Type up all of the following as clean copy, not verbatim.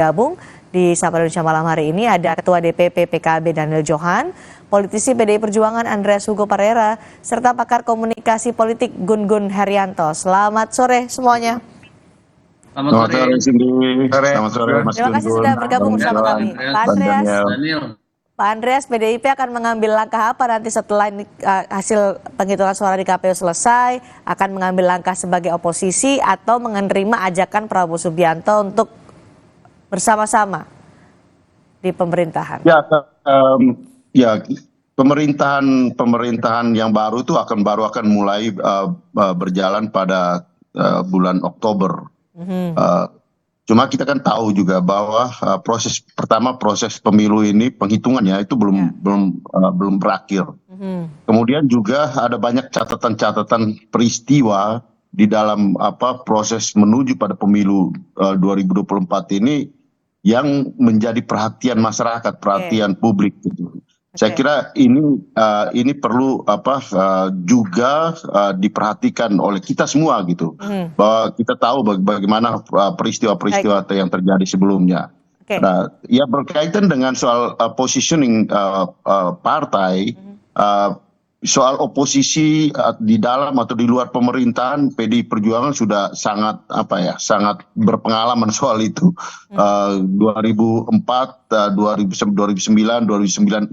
Gabung di Sapa Indonesia malam hari ini ada Ketua DPP PKB Daniel Johan, politisi PDI Perjuangan Andreas Hugo Parera, serta pakar komunikasi politik Gun Gun Herianto. Selamat sore semuanya. Selamat sore Cindy. Selamat sore Mas Terima kasih sudah bergabung bersama kami. Pak Andreas, PDIP akan mengambil langkah apa nanti setelah hasil penghitungan suara di KPU selesai? Akan mengambil langkah sebagai oposisi atau menerima ajakan Prabowo Subianto untuk bersama-sama di pemerintahan? Ya, pemerintahan yang baru itu baru akan mulai berjalan pada bulan Oktober. Cuma kita kan tahu juga bahwa proses pemilu ini penghitungannya itu belum berakhir. Kemudian juga ada banyak catatan-catatan peristiwa di dalam proses menuju pada pemilu 2024 ini yang menjadi perhatian masyarakat, perhatian publik gitu. Saya kira ini perlu juga diperhatikan oleh kita semua gitu, bahwa kita tahu bagaimana peristiwa-peristiwa yang terjadi sebelumnya. Nah, ya berkaitan dengan soal positioning partai, soal oposisi di dalam atau di luar pemerintahan, PDI Perjuangan sudah sangat berpengalaman soal itu. 2004, 2009, 2014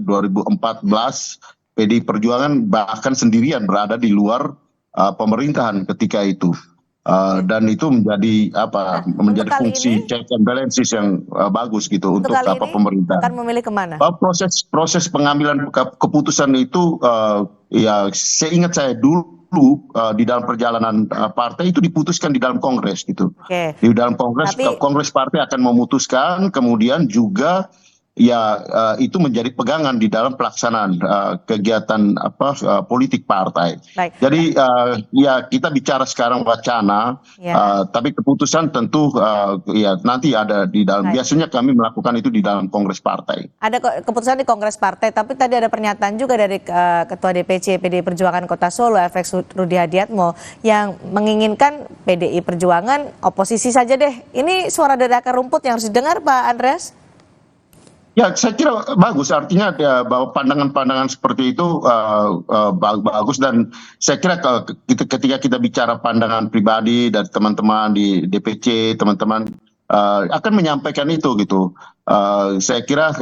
PDI Perjuangan bahkan sendirian berada di luar pemerintahan ketika itu. Dan itu menjadi fungsi check and balances yang bagus gitu untuk pemerintahan. Akan memilih kemana? Proses pengambilan keputusan itu ya seingat saya dulu di dalam perjalanan partai itu diputuskan di dalam kongres gitu. Di dalam kongres partai akan memutuskan, kemudian juga ya itu menjadi pegangan di dalam pelaksanaan kegiatan politik partai. Jadi ya kita bicara sekarang wacana, tapi keputusan tentu ya nanti ada di dalam. Biasanya kami melakukan itu di dalam kongres partai. Ada keputusan di kongres partai, tapi tadi ada pernyataan juga dari Ketua DPC PDI Perjuangan Kota Solo, FX Rudi Hadiatmo, yang menginginkan PDI Perjuangan oposisi saja deh. Ini suara dari akar rumput yang harus didengar, Pak Andreas? Ya, saya kira bagus. Artinya bahwa pandangan-pandangan seperti itu bagus, dan saya kira ketika kita bicara pandangan pribadi dari teman-teman di DPC, teman-teman akan menyampaikan itu gitu. Saya kira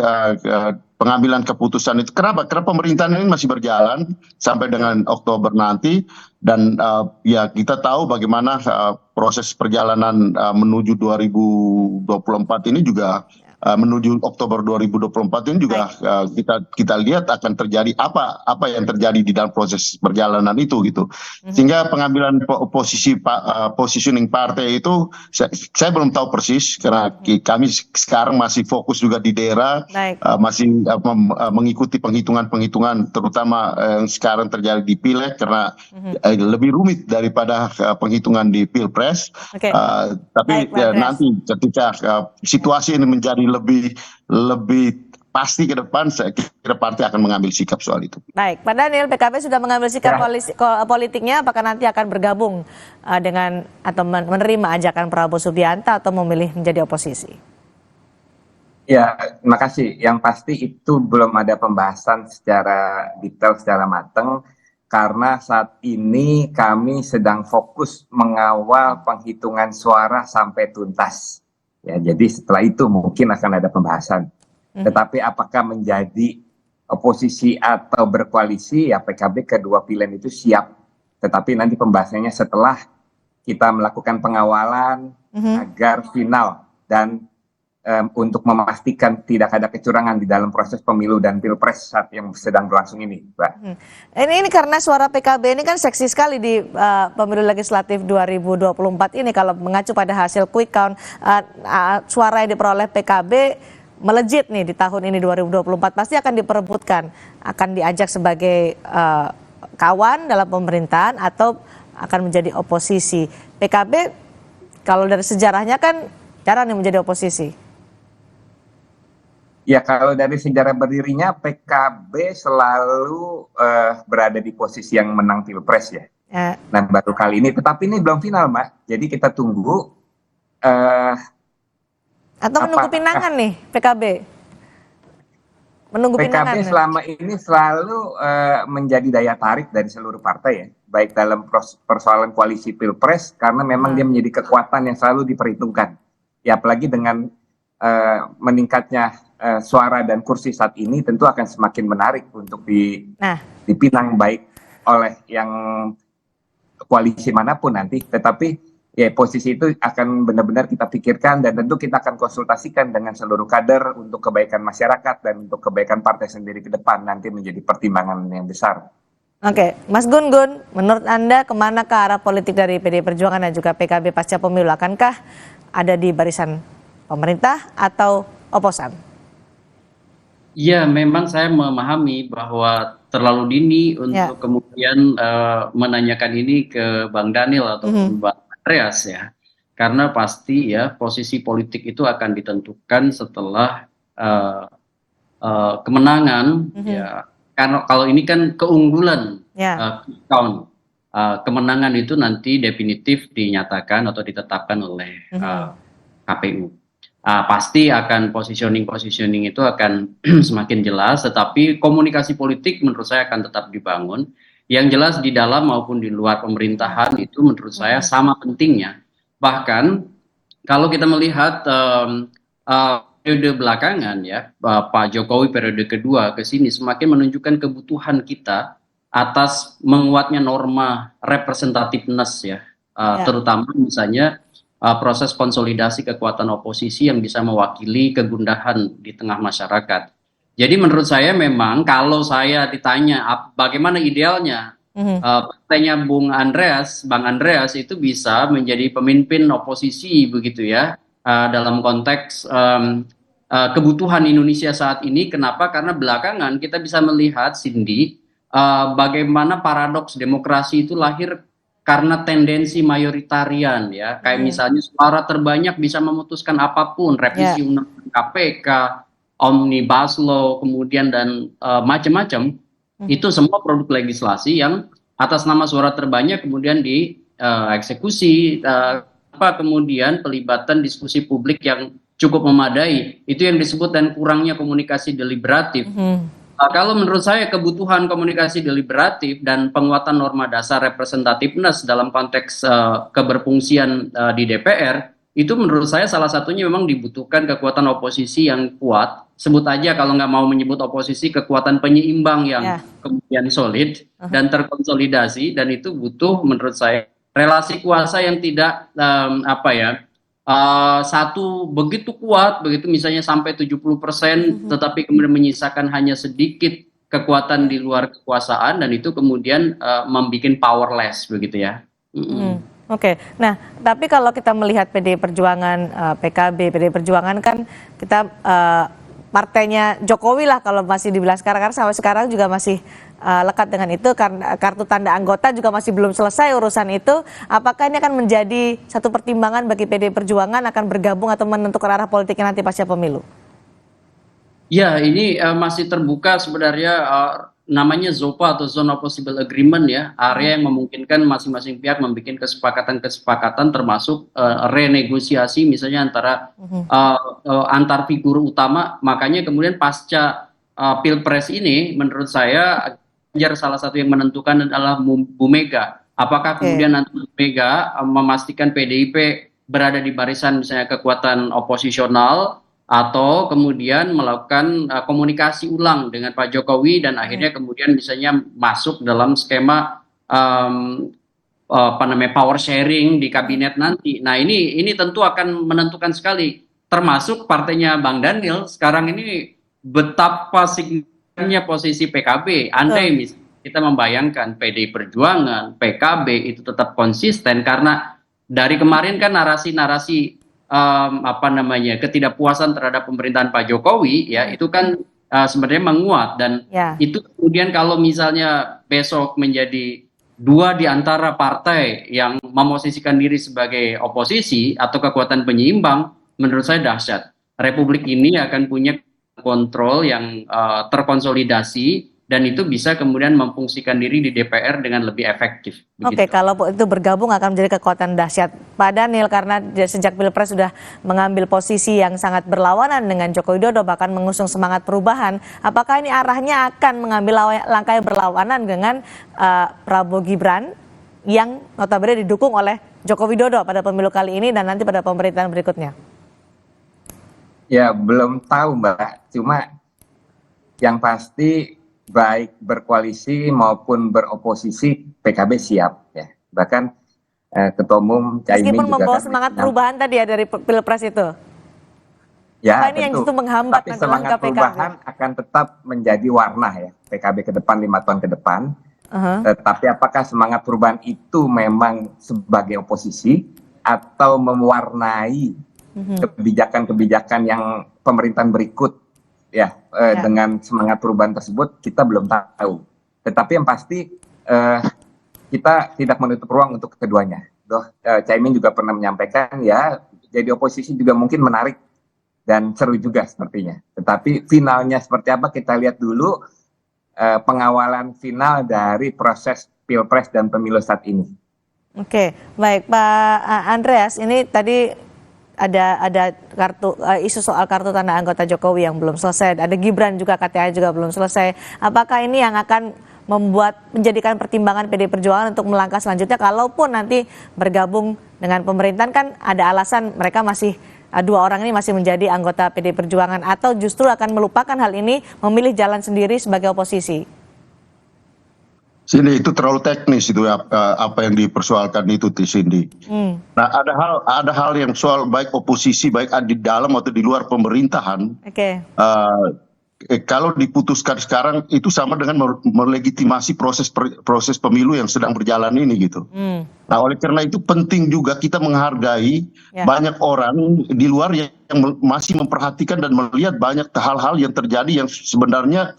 pengambilan keputusan itu karena pemerintahan ini masih berjalan sampai dengan Oktober nanti, dan ya kita tahu bagaimana proses perjalanan menuju 2024 ini juga. Menuju Oktober 2024 ini juga kita lihat akan terjadi apa yang terjadi di dalam proses perjalanan itu gitu. Sehingga pengambilan positioning partai itu saya belum tahu persis, karena kami sekarang masih fokus juga di daerah, masih mengikuti penghitungan terutama yang sekarang terjadi di Pileg, karena lebih rumit daripada penghitungan di Pilpres. Tapi nanti ketika situasi ini menjadi lebih pasti ke depan, saya kira partai akan mengambil sikap soal itu. Baik, Pak Daniel, PKB sudah mengambil sikap politiknya, apakah nanti akan bergabung dengan atau menerima ajakan Prabowo Subianto atau memilih menjadi oposisi? Ya, terima kasih. Yang pasti itu belum ada pembahasan secara detail, secara matang, karena saat ini kami sedang fokus mengawal penghitungan suara sampai tuntas. Ya, jadi setelah itu mungkin akan ada pembahasan. Tetapi apakah menjadi oposisi atau berkoalisi, ya PKB kedua pilihan itu siap. Tetapi nanti pembahasannya setelah kita melakukan pengawalan agar final dan untuk memastikan tidak ada kecurangan di dalam proses pemilu dan pilpres saat yang sedang berlangsung ini, Mbak. Ini karena suara PKB ini kan seksi sekali di pemilu legislatif 2024 ini. Kalau mengacu pada hasil quick count, suara yang diperoleh PKB melejit nih di tahun ini 2024, pasti akan diperebutkan, akan diajak sebagai kawan dalam pemerintahan atau akan menjadi oposisi. PKB kalau dari sejarahnya kan jarang nih menjadi oposisi. Ya, kalau dari sejarah berdirinya PKB selalu berada di posisi yang menang pilpres ya. Nah, baru kali ini, tetapi ini belum final, Mbak. Jadi kita tunggu Atau menunggu pinangan nih PKB? Menunggu pinangan. PKB selama ini selalu menjadi daya tarik dari seluruh partai ya, baik dalam persoalan koalisi Pilpres, karena memang dia menjadi kekuatan yang selalu diperhitungkan. Ya apalagi dengan meningkatnya suara dan kursi saat ini tentu akan semakin menarik untuk dipinang baik oleh yang koalisi manapun nanti. Tetapi ya posisi itu akan benar-benar kita pikirkan dan tentu kita akan konsultasikan dengan seluruh kader untuk kebaikan masyarakat dan untuk kebaikan partai sendiri ke depan nanti menjadi pertimbangan yang besar. Oke, Mas Gun Gun, menurut Anda kemana ke arah politik dari PDI Perjuangan dan juga PKB pasca pemilu? Akankah ada di barisan pemerintah atau oposan? Ya, memang saya memahami bahwa terlalu dini untuk kemudian menanyakan ini ke Bang Daniel atau Bang Andreas ya, karena pasti ya posisi politik itu akan ditentukan setelah kemenangan ya, karena kalau ini kan keunggulan count, kemenangan itu nanti definitif dinyatakan atau ditetapkan oleh KPU. Pasti akan positioning itu akan semakin jelas, tetapi komunikasi politik menurut saya akan tetap dibangun. Yang jelas di dalam maupun di luar pemerintahan itu menurut saya sama pentingnya. Bahkan kalau kita melihat periode belakangan ya, Pak Jokowi periode kedua ke sini semakin menunjukkan kebutuhan kita atas menguatnya norma representativeness ya, terutama misalnya proses konsolidasi kekuatan oposisi yang bisa mewakili kegundahan di tengah masyarakat. Jadi menurut saya memang kalau saya ditanya bagaimana idealnya partainya Bang Andreas itu bisa menjadi pemimpin oposisi begitu ya, dalam konteks kebutuhan Indonesia saat ini. Kenapa? Karena belakangan kita bisa melihat, Cindy, bagaimana paradoks demokrasi itu lahir karena tendensi mayoritarian ya, kayak misalnya suara terbanyak bisa memutuskan apapun, revisi undang-undang KPK, omnibus law, kemudian dan macam-macam, itu semua produk legislasi yang atas nama suara terbanyak kemudian dieksekusi, kemudian pelibatan diskusi publik yang cukup memadai, itu yang disebut dan kurangnya komunikasi deliberatif. Kalau menurut saya kebutuhan komunikasi deliberatif dan penguatan norma dasar representativeness dalam konteks keberfungsian di DPR, itu menurut saya salah satunya memang dibutuhkan kekuatan oposisi yang kuat. Sebut aja kalau nggak mau menyebut oposisi, kekuatan penyeimbang yang kemudian solid dan terkonsolidasi, dan itu butuh menurut saya relasi kuasa yang tidak satu begitu kuat, begitu misalnya sampai 70%, tetapi kemudian menyisakan hanya sedikit kekuatan di luar kekuasaan, dan itu kemudian membuat powerless begitu ya. Oke, nah tapi kalau kita melihat PDI Perjuangan, PKB, PDI Perjuangan kan kita partainya Jokowi lah kalau masih dibilang sekarang, karena sampai sekarang juga masih lekat dengan itu, karena kartu tanda anggota juga masih belum selesai urusan itu. Apakah ini akan menjadi satu pertimbangan bagi PDI Perjuangan akan bergabung atau menentukan arah politiknya nanti pasca pemilu? Ya, ini masih terbuka sebenarnya, namanya ZOPA atau Zone of Possible Agreement ya, area yang memungkinkan masing-masing pihak membuat kesepakatan termasuk renegosiasi misalnya antara antar figur utama. Makanya kemudian pasca Pilpres ini menurut saya salah satu yang menentukan adalah Bu Mega. Apakah kemudian nanti Bu Mega memastikan PDIP berada di barisan misalnya kekuatan oposisional, atau kemudian melakukan komunikasi ulang dengan Pak Jokowi dan akhirnya kemudian misalnya masuk dalam skema power sharing di kabinet nanti. Nah ini tentu akan menentukan sekali, termasuk partainya Bang Daniel sekarang ini betapa signifikannya posisi PKB. Andai misalnya kita membayangkan PDI Perjuangan, PKB itu tetap konsisten, karena dari kemarin kan narasi-narasi ketidakpuasan terhadap pemerintahan Pak Jokowi ya, itu kan sebenarnya menguat, dan itu kemudian kalau misalnya besok menjadi dua di antara partai yang memosisikan diri sebagai oposisi atau kekuatan penyeimbang, menurut saya dahsyat. Republik ini akan punya kontrol yang terkonsolidasi dan itu bisa kemudian memfungsikan diri di DPR dengan lebih efektif. Oke, kalau itu bergabung akan menjadi kekuatan dahsyat. Pak Daniel, karena sejak Pilpres sudah mengambil posisi yang sangat berlawanan dengan Joko Widodo, bahkan mengusung semangat perubahan, apakah ini arahnya akan mengambil langkah yang berlawanan dengan Prabowo Gibran yang notabene didukung oleh Joko Widodo pada pemilu kali ini dan nanti pada pemerintahan berikutnya? Ya, belum tahu Mbak, cuma yang pasti baik berkoalisi maupun beroposisi PKB siap ya. Bahkan Ketua Umum Caimin meskipun juga membawa kan semangat perubahan tadi ya dari Pilpres itu. ya, apa ini yang justru menghambat tapi nanti semangat langkah PKB? perubahan akan tetap menjadi warna ya PKB ke depan 5 tahun ke depan. Tetapi apakah semangat perubahan itu memang sebagai oposisi atau mewarnai kebijakan-kebijakan yang pemerintahan berikut ya, dengan semangat perubahan tersebut kita belum tahu. Tetapi yang pasti kita tidak menutup ruang untuk keduanya. Caimin juga pernah menyampaikan ya, jadi oposisi juga mungkin menarik dan seru juga sepertinya. Tetapi finalnya seperti apa kita lihat dulu, pengawalan final dari proses Pilpres dan pemilu saat ini. Oke, baik Pak Andreas, ini tadi ada kartu isu soal kartu tanda anggota Jokowi yang belum selesai, ada Gibran juga KTA juga belum selesai. Apakah ini yang akan menjadikan pertimbangan PDI Perjuangan untuk melangkah selanjutnya, kalaupun nanti bergabung dengan pemerintahan, kan ada alasan mereka masih dua orang ini masih menjadi anggota PDI Perjuangan, atau justru akan melupakan hal ini, memilih jalan sendiri sebagai oposisi? Cindy, itu terlalu teknis itu apa yang dipersoalkan itu, Cindy. Nah, ada hal yang soal baik oposisi, baik di dalam atau di luar pemerintahan. Kalau diputuskan sekarang itu sama dengan melegitimasi proses pemilu yang sedang berjalan ini gitu. Nah, oleh karena itu penting juga kita menghargai banyak orang di luar yang masih memperhatikan dan melihat banyak hal-hal yang terjadi yang sebenarnya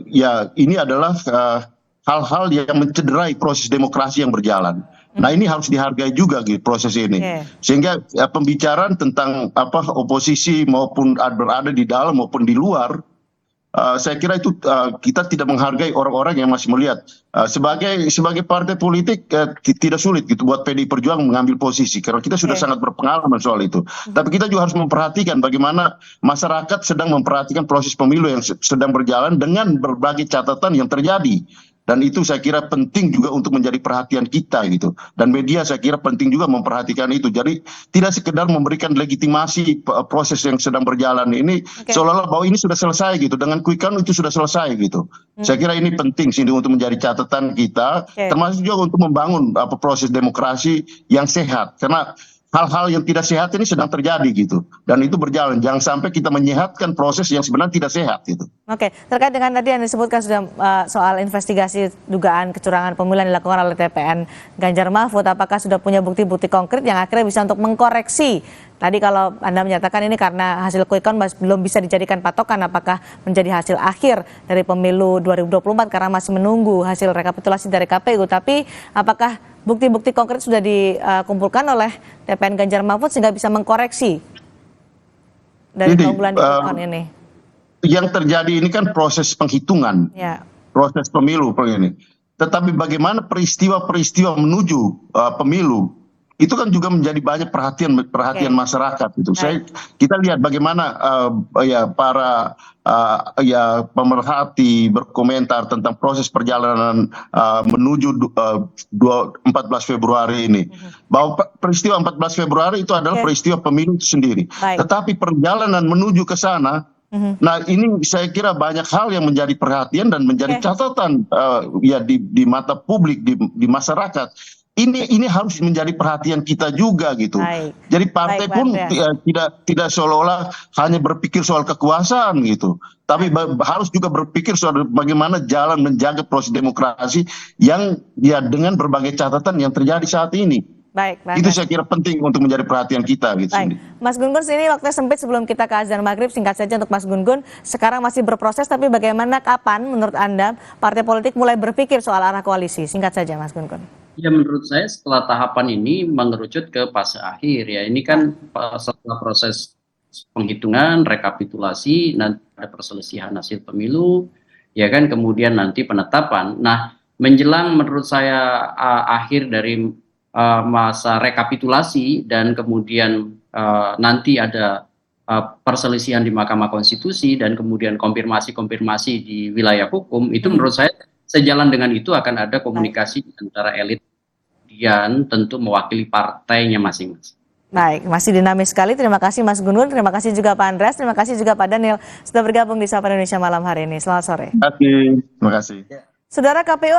ya ini adalah hal-hal yang mencederai proses demokrasi yang berjalan. Nah, ini harus dihargai juga gitu proses ini. Sehingga pembicaraan tentang oposisi maupun berada di dalam maupun di luar, saya kira itu kita tidak menghargai orang-orang yang masih melihat. Sebagai partai politik tidak sulit gitu buat PDI Perjuangan mengambil posisi karena kita sudah sangat berpengalaman soal itu. Tapi kita juga harus memperhatikan bagaimana masyarakat sedang memperhatikan proses pemilu yang sedang berjalan dengan berbagai catatan yang terjadi. Dan itu saya kira penting juga untuk menjadi perhatian kita gitu. Dan media saya kira penting juga memperhatikan itu. Jadi tidak sekedar memberikan legitimasi proses yang sedang berjalan ini seolah-olah bahwa ini sudah selesai gitu. Dengan quick count itu sudah selesai gitu. Saya kira ini penting sih untuk menjadi catatan kita. Termasuk juga untuk membangun proses demokrasi yang sehat. Karena hal-hal yang tidak sehat ini sedang terjadi gitu. Dan itu berjalan. Jangan sampai kita menyehatkan proses yang sebenarnya tidak sehat gitu. Oke, terkait dengan tadi yang disebutkan sudah soal investigasi dugaan kecurangan pemilu yang dilakukan oleh TPN Ganjar Mahfud, apakah sudah punya bukti-bukti konkret yang akhirnya bisa untuk mengkoreksi? Tadi kalau Anda menyatakan ini karena hasil quick count belum bisa dijadikan patokan apakah menjadi hasil akhir dari pemilu 2024 karena masih menunggu hasil rekapitulasi dari KPU. Tapi apakah bukti-bukti konkret sudah dikumpulkan oleh TPN Ganjar Mahfud sehingga bisa mengkoreksi dari keunggulan di quick count ini? Yang terjadi ini kan proses penghitungan, proses pemilu ini. Tetapi bagaimana peristiwa-peristiwa menuju pemilu itu kan juga menjadi banyak perhatian masyarakat gitu. Kita lihat bagaimana para pemerhati berkomentar tentang proses perjalanan menuju 14 Februari ini. Bahwa peristiwa 14 Februari itu adalah peristiwa pemilu itu sendiri. Tetapi perjalanan menuju ke sana, nah ini saya kira banyak hal yang menjadi perhatian dan menjadi catatan di mata publik, di masyarakat. Ini harus menjadi perhatian kita juga gitu. Jadi partai pun tidak seolah-olah hanya berpikir soal kekuasaan gitu. Tapi harus juga berpikir soal bagaimana jalan menjaga proses demokrasi yang dengan berbagai catatan yang terjadi saat ini. Itu saya kira penting untuk menjadi perhatian kita gitu. Mas Gun-Gun, ini waktunya sempit sebelum kita ke azan maghrib, singkat saja untuk Mas Gun-Gun. Sekarang masih berproses, tapi bagaimana kapan menurut Anda partai politik mulai berpikir soal arah koalisi? Singkat saja Mas Gun-Gun. Ya, menurut saya setelah tahapan ini mengerucut ke fase akhir ya. Ini kan setelah proses penghitungan, rekapitulasi, nanti ada perselisihan hasil pemilu, ya kan, kemudian nanti penetapan. Nah, menjelang menurut saya akhir dari masa rekapitulasi dan kemudian nanti ada perselisihan di Mahkamah Konstitusi dan kemudian konfirmasi di wilayah hukum, itu menurut saya sejalan dengan itu akan ada komunikasi antara elit dan tentu mewakili partainya masing-masing. Baik, masih dinamis sekali. Terima kasih Mas Gun Gun, terima kasih juga Pak Andreas, terima kasih juga Pak Daniel sudah bergabung di Sapa Indonesia malam hari ini. Selamat sore. Terima kasih. Saudara, KPU